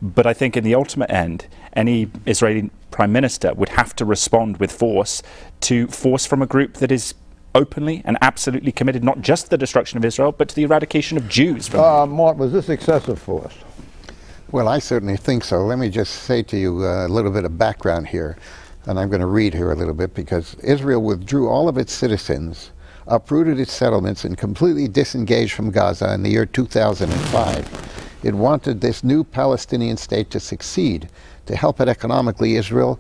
But I think in the ultimate end, any Israeli prime minister would have to respond with force from a group that is openly and absolutely committed not just to the destruction of Israel, but to the eradication of Jews. Mort, was this excessive force? Well, I certainly think so. Let me just say to you a little bit of background here, and I'm going to read here a little bit, because Israel withdrew all of its citizens, uprooted its settlements, and completely disengaged from Gaza in the year 2005. It wanted this new Palestinian state to succeed. To help it economically, Israel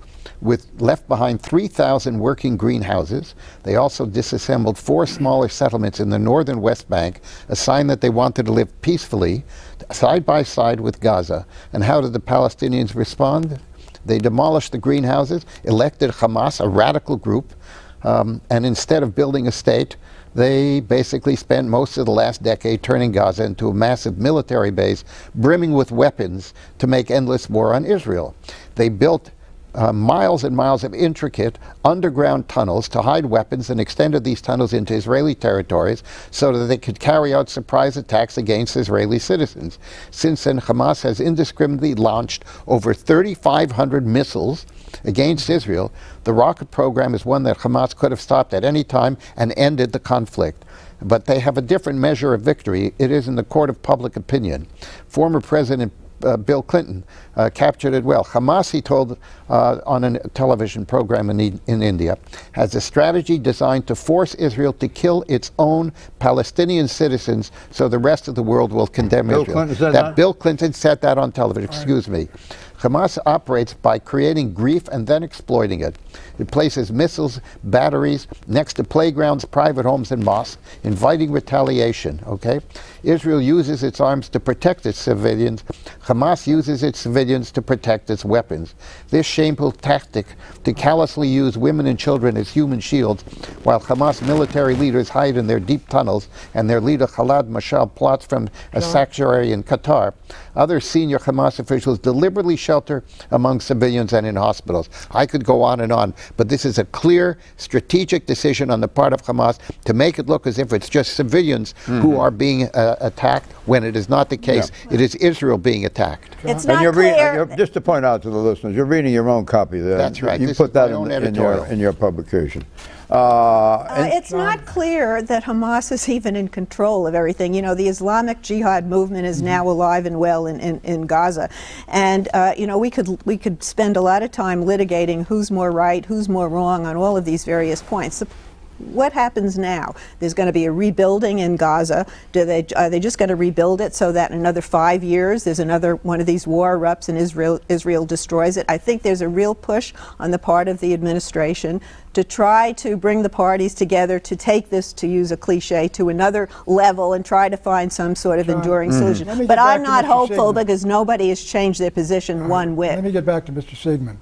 left behind 3,000 working greenhouses. They also disassembled 4 smaller settlements in the northern West Bank, a sign that they wanted to live peacefully, side by side with Gaza. And how did the Palestinians respond? They demolished the greenhouses, elected Hamas, a radical group, and instead of building a state, they basically spent most of the last decade turning Gaza into a massive military base brimming with weapons to make endless war on Israel. They built miles and miles of intricate underground tunnels to hide weapons and extended these tunnels into Israeli territories so that they could carry out surprise attacks against Israeli citizens. Since then, Hamas has indiscriminately launched over 3,500 missiles against Israel. The rocket program is one that Hamas could have stopped at any time and ended the conflict. But they have a different measure of victory. It is in the court of public opinion. Former President Bill Clinton captured it well. Hamas, he told on a television program in India, has a strategy designed to force Israel to kill its own Palestinian citizens so the rest of the world will condemn Israel. Clinton said that? Bill Clinton said that on television, excuse me. Hamas operates by creating grief and then exploiting it. It places missiles, batteries next to playgrounds, private homes, and mosques, inviting retaliation, okay? Israel uses its arms to protect its civilians. Hamas uses its civilians to protect its weapons. This shameful tactic to callously use women and children as human shields, while Hamas military leaders hide in their deep tunnels and their leader Khaled Mashal plots from a sanctuary in Qatar. Other senior Hamas officials deliberately shelter among civilians and in hospitals. I could go on, but this is a clear strategic decision on the part of Hamas to make it look as if it's just civilians who are being attacked, when it is not the case. Yeah. It is Israel being attacked. It's not clear. Just to point out to the listeners, you're reading your own copy there. That's right. You put that in your publication. It's not clear that Hamas is even in control of everything. You know, the Islamic Jihad movement is now alive and well in Gaza, and you know, we could spend a lot of time litigating who's more right, who's more wrong on all of these various points. What happens now? There's going to be a rebuilding in Gaza. Are they just going to rebuild it so that in another 5 years there's another one of these war erupts and Israel destroys it? I think there's a real push on the part of the administration to try to bring the parties together to take this, to use a cliche, to another level and try to find some sort of enduring solution. But I'm not hopeful because nobody has changed their position one whit. Let me get back to Mr. Siegman.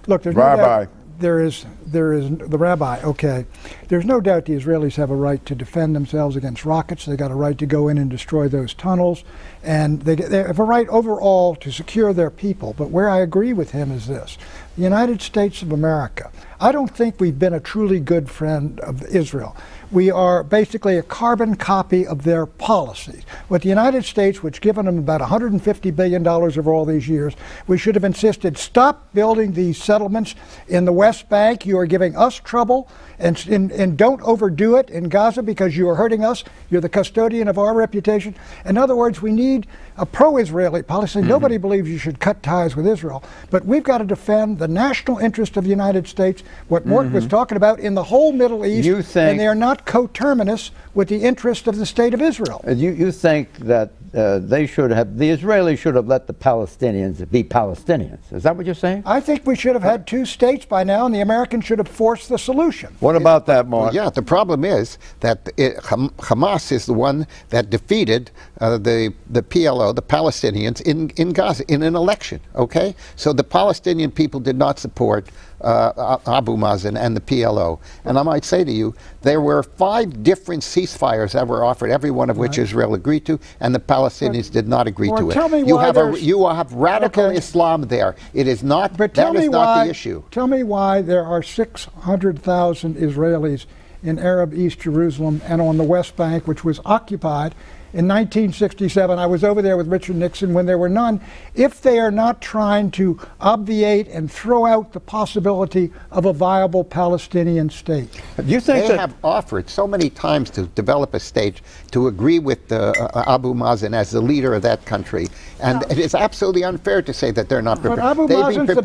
Look, there's no doubt. There is the rabbi, okay. There's no doubt the Israelis have a right to defend themselves against rockets. They got a right to go in and destroy those tunnels. And they have a right overall to secure their people. But where I agree with him is this. The United States of America, I don't think we've been a truly good friend of Israel. We are basically a carbon copy of their policies. With the United States, which given them about $150 billion over all these years, we should have insisted, stop building these settlements in the West Bank. You are giving us trouble, and don't overdo it in Gaza because you are hurting us. You're the custodian of our reputation. In other words, we need a pro-Israeli policy. Nobody believes you should cut ties with Israel, but we've got to defend the national interest of the United States, what Mort was talking about in the whole Middle East, and they are not coterminous with the interest of the state of Israel. You think that the Israelis should have let the Palestinians be Palestinians. Is that what you're saying? I think we should have had 2 states by now, and the Americans should have forced the solution. What about that, Mark? Well, yeah, the problem is that Hamas is the one that defeated the PLO, the Palestinians, in Gaza in an election, okay? So the Palestinian people did not support Abu Mazen and the PLO. And I might say to you, there were 5 different ceasefires that were offered, every one of which Israel agreed to, and the Palestinians did not agree to it. Tell me you why have radical Islam there. It is not, that is not the issue. Tell me why there are 600,000 Israelis in Arab East Jerusalem and on the West Bank, which was occupied, in 1967. I was over there with Richard Nixon when there were none. If they are not trying to obviate and throw out the possibility of a viable Palestinian state. Do you think they have offered so many times to develop a state to agree with Abu Mazen as the leader of that country, and it is absolutely unfair to say that they're not prepared. But Abu Mazen's the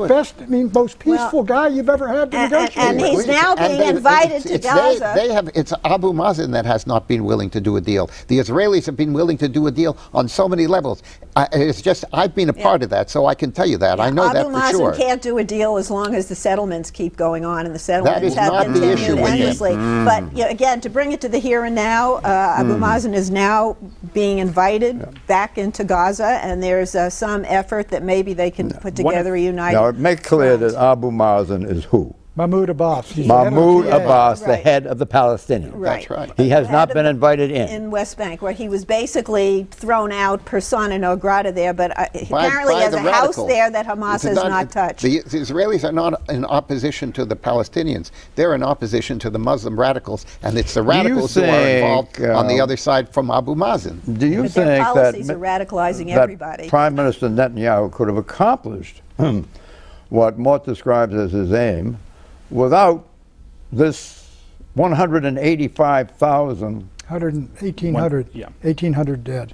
best, most peaceful guy you've ever had to negotiate with. And he's now being invited to Gaza. It's Abu Mazen that has not been willing to do a deal. The Israelis have been willing to do a deal on so many levels. It's just, I've been a part of that, so I can tell you that. I know that for sure. Abu Mazen can't do a deal as long as the settlements keep going on, and the settlements have continued endlessly. But again, to bring it to the here and now, Abu Mazen is now being invited back into Gaza, and there's some effort that maybe they can put together a united Now, make clear that Abu Mazen is who? Mahmoud Abbas. Mahmoud Abbas, the head of the Palestinians. That's right. He has not been invited in West Bank, where he was basically thrown out persona non grata there, but apparently he has a house there that Hamas has not touched. The Israelis are not in opposition to the Palestinians. They're in opposition to the Muslim radicals, and it's the radicals who are involved on the other side from Abu Mazen. Do you think their policies are radicalizing everybody? Prime Minister Netanyahu could have accomplished what Mort describes as his aim without this 185,000 1,800 dead.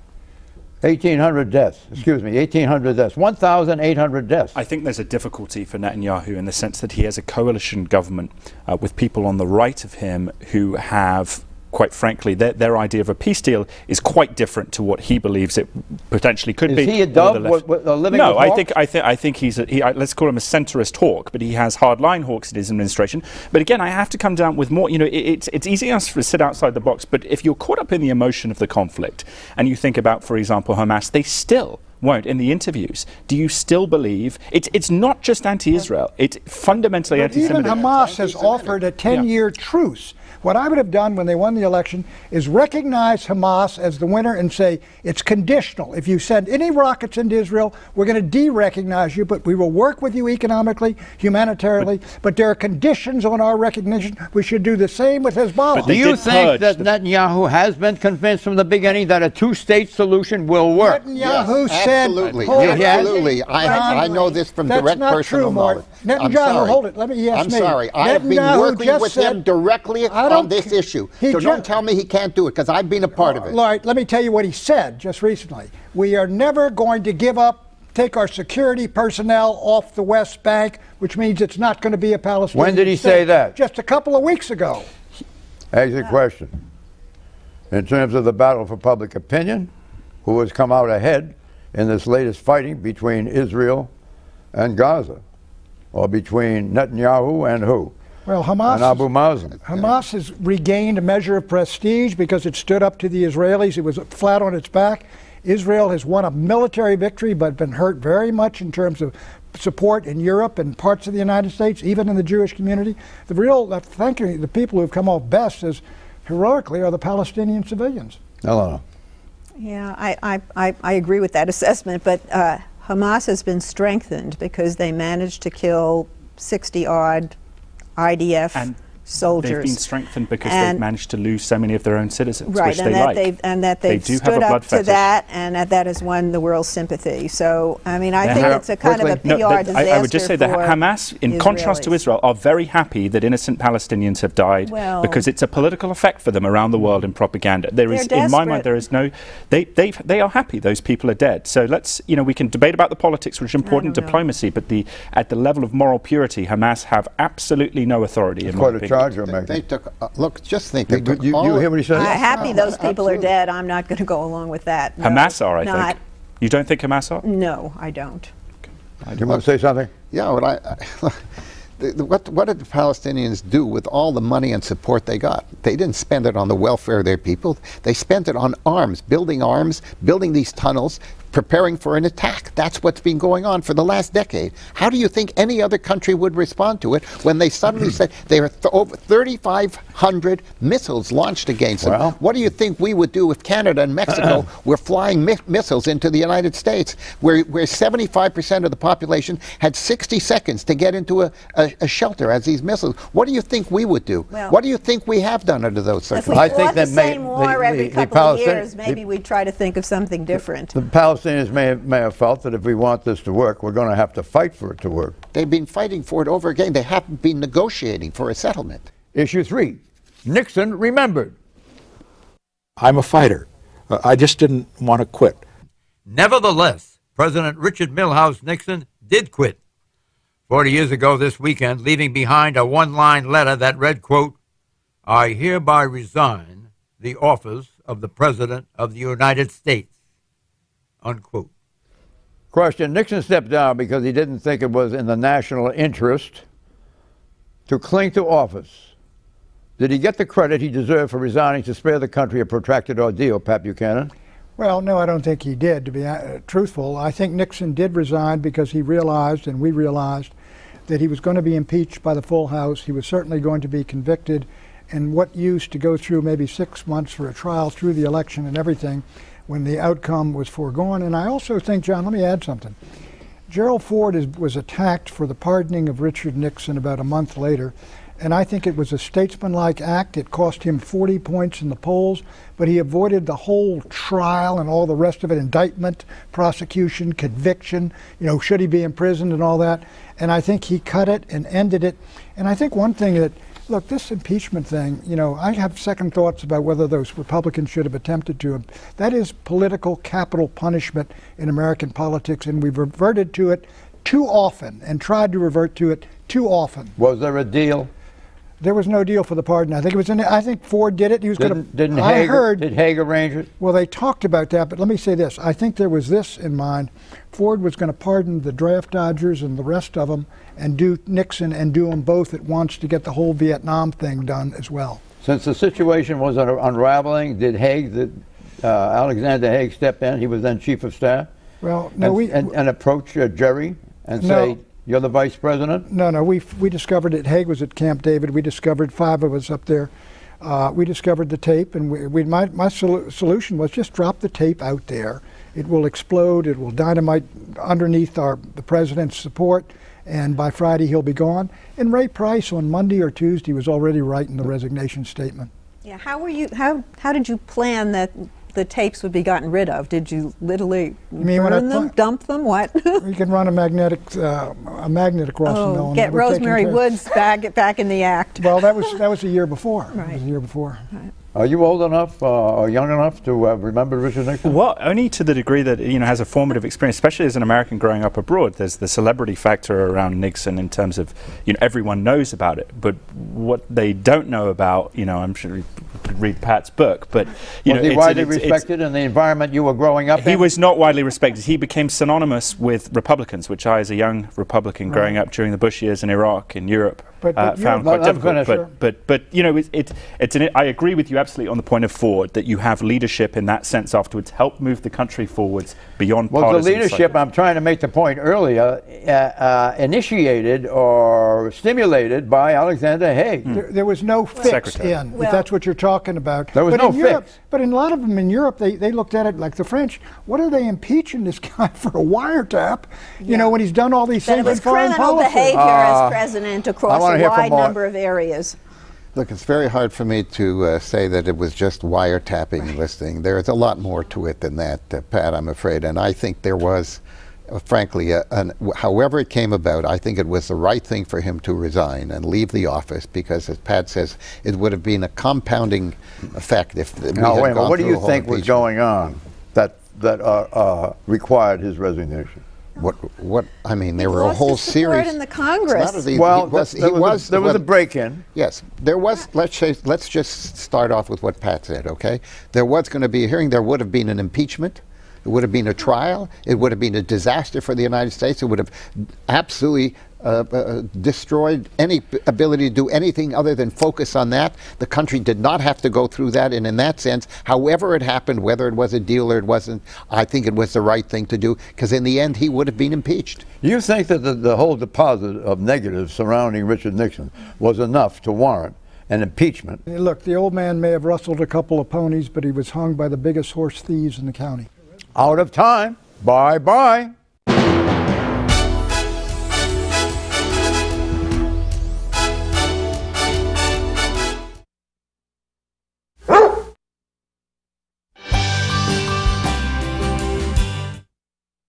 1,800 deaths, excuse me, 1,800 deaths, 1,800 deaths. I think there's a difficulty for Netanyahu in the sense that he has a coalition government with people on the right of him who have, quite frankly, their idea of a peace deal is quite different to what he believes it potentially could be. Is he a dove living No, with I think he's let's call him a centrist hawk, but he has hardline hawks in his administration. But again, I have to come down with more. You know, it's easy enough to sit outside the box, but if you're caught up in the emotion of the conflict and you think about, for example, Hamas, they still won't in the interviews. Do you still believe it's not just anti-Israel? It's fundamentally anti-Semitic. Even Hamas has offered a 10-year truce. What I would have done when they won the election is recognize Hamas as the winner and say it's conditional. If you send any rockets into Israel, we're going to de-recognize you, but we will work with you economically, humanitarily, but there are conditions on our recognition. We should do the same with Hezbollah. Do you think that Netanyahu has been convinced from the beginning that a two-state solution will work? Netanyahu said... Absolutely. Absolutely. I know this from direct personal knowledge. Netanyahu, hold it. Let me ask me. I'm sorry. I have been working with him directly on this issue. So don't tell me he can't do it, because I've been a part of it. All right, let me tell you what he said just recently. We are never going to take our security personnel off the West Bank, which means it's not going to be a Palestinian When did he say that? Just a couple of weeks ago. Here's the question. In terms of the battle for public opinion, who has come out ahead in this latest fighting between Israel and Gaza, or between Netanyahu and who? Well, Hamas and Abu Mazen. Hamas has regained a measure of prestige because it stood up to the Israelis. It was flat on its back. Israel has won a military victory, but been hurt very much in terms of support in Europe and parts of the United States, even in the Jewish community. Frankly, the people who have come off best as heroically are the Palestinian civilians. Hello. Yeah, I agree with that assessment, but Hamas has been strengthened because they managed to kill 60-odd IDF soldiers. They've been strengthened because they've managed to lose so many of their own citizens, right, which they like. And that they've stood up to that, and that has won the world's sympathy. So, I mean, I think it's a kind of a PR disaster. I would just say that Hamas, in contrast to Israel, are very happy that innocent Palestinians have died, because it's a political effect for them around the world in propaganda. There is, in my mind, there is no. They are happy those people are dead. So let's, we can debate about the politics, which is important, diplomacy, but at the level of moral purity, Hamas have absolutely no authority. In my opinion. They took, look, just think. You hear what he said? I'm happy those people are dead. I'm not going to go along with that. No, Hamas are, I think. You don't think Hamas are? No, I don't. Do you want to say something? Yeah, what did the Palestinians do with all the money and support they got? They didn't spend it on the welfare of their people. They spent it on arms, building these tunnels, preparing for an attack. That's what's been going on for the last decade. How do you think any other country would respond to it when they suddenly said there are over 3,500 missiles launched against them? What do you think we would do if Canada and Mexico were flying missiles into the United States, where 75% of the population had 60 seconds to get into a shelter as these missiles? What do you think we would do? Well, what do you think we have done under those circumstances? If we fought the same war every couple of years, maybe we'd try to think of something different. The Palestinians may have felt that if we want this to work, we're going to have to fight for it to work. They've been fighting for it over again. They haven't been negotiating for a settlement. Issue 3, Nixon remembered. I'm a fighter. I just didn't want to quit. Nevertheless, President Richard Milhous Nixon did quit 40 years ago this weekend, leaving behind a one-line letter that read, quote, "I hereby resign the office of the President of the United States," unquote. Question, Nixon stepped down because he didn't think it was in the national interest to cling to office. Did he get the credit he deserved for resigning to spare the country a protracted ordeal, Pat Buchanan? Well, no, I don't think he did, to be truthful. I think Nixon did resign because he realized, and we realized, that he was going to be impeached by the full House. He was certainly going to be convicted. And what use to go through maybe 6 months for a trial through the election and everything when the outcome was foregone? And I also think, John, let me add something. Gerald Ford was attacked for the pardoning of Richard Nixon about a month later. And I think it was a statesmanlike act. It cost him 40 points in the polls, but he avoided the whole trial and all the rest of it, indictment, prosecution, conviction, should he be imprisoned and all that. And I think he cut it and ended it. And I think one thing that, look, this impeachment thing, I have second thoughts about whether those Republicans should have attempted to. That is political capital punishment in American politics, and we've reverted to it too often and tried to revert to it too often. Was there a deal? There was no deal for the pardon. I think Ford did it. He was going to. Did Haig arrange it? Well, they talked about that, but let me say this. I think there was this in mind. Ford was going to pardon the draft dodgers and the rest of them and do Nixon and do them both at once to get the whole Vietnam thing done as well. Since the situation was unraveling, did Alexander Haig step in? He was then chief of staff? Well, no, and approach Jerry and say, you're the vice president? No, we discovered it. Haig was at Camp David. We discovered 5 of us up there. We discovered the tape, and my solution was just drop the tape out there. It will explode. It will dynamite underneath the president's support, and by Friday he'll be gone. And Ray Price on Monday or Tuesday was already writing the resignation statement. Yeah, how did you plan that the tapes would be gotten rid of? Did you literally burn them, dump them, what? You can run a magnet across them. Oh, get Rosemary Woods back in the act. Well, that was a year before. Right. It was a year before. Right. Are you old enough or young enough to remember Richard Nixon? Well, only to the degree that has a formative experience, especially as an American growing up abroad. There's the celebrity factor around Nixon in terms of everyone knows about it, but what they don't know about, I'm sure you could read Pat's book, but was he widely respected in the environment you were growing up in? He was not widely respected. He became synonymous with Republicans, which I, as a young Republican growing up during the Bush years in Iraq, in Europe, found quite difficult. But I agree with you absolutely on the point of Ford, that you have leadership in that sense afterwards, help move the country forwards beyond partisan. Well, the leadership, I'm trying to make the point earlier, initiated or stimulated by Alexander Haig. There was no fix if that's what you're talking about. There was no fix. But in a lot of them in Europe, they looked at it like the French. What are they impeaching this guy for a wiretap? When he's done all these things in foreign policy. Criminal behavior as president across a wide number of areas. Look, it's very hard for me to say that it was just wiretapping this thing. There's a lot more to it than that, Pat, I'm afraid. And I think there was, frankly, however it came about, I think it was the right thing for him to resign and leave the office because, as Pat says, it would have been a compounding effect if we had gone through a whole what do you think was impeachment. going on that required his resignation? What I mean, there were a whole series in the Congress. There was a break-in. Yes, there was. Let's just start off with what Pat said. Okay, there was going to be a hearing. There would have been an impeachment. It would have been a trial. It would have been a disaster for the United States. It would have absolutely destroyed any ability to do anything other than focus on that. The country did not have to go through that, and in that sense, however it happened, whether it was a deal or it wasn't, I think it was the right thing to do, because in the end, he would have been impeached. You think that the whole deposit of negatives surrounding Richard Nixon was enough to warrant an impeachment? Look, the old man may have rustled a couple of ponies, but he was hung by the biggest horse thieves in the county. Out of time. Bye-bye.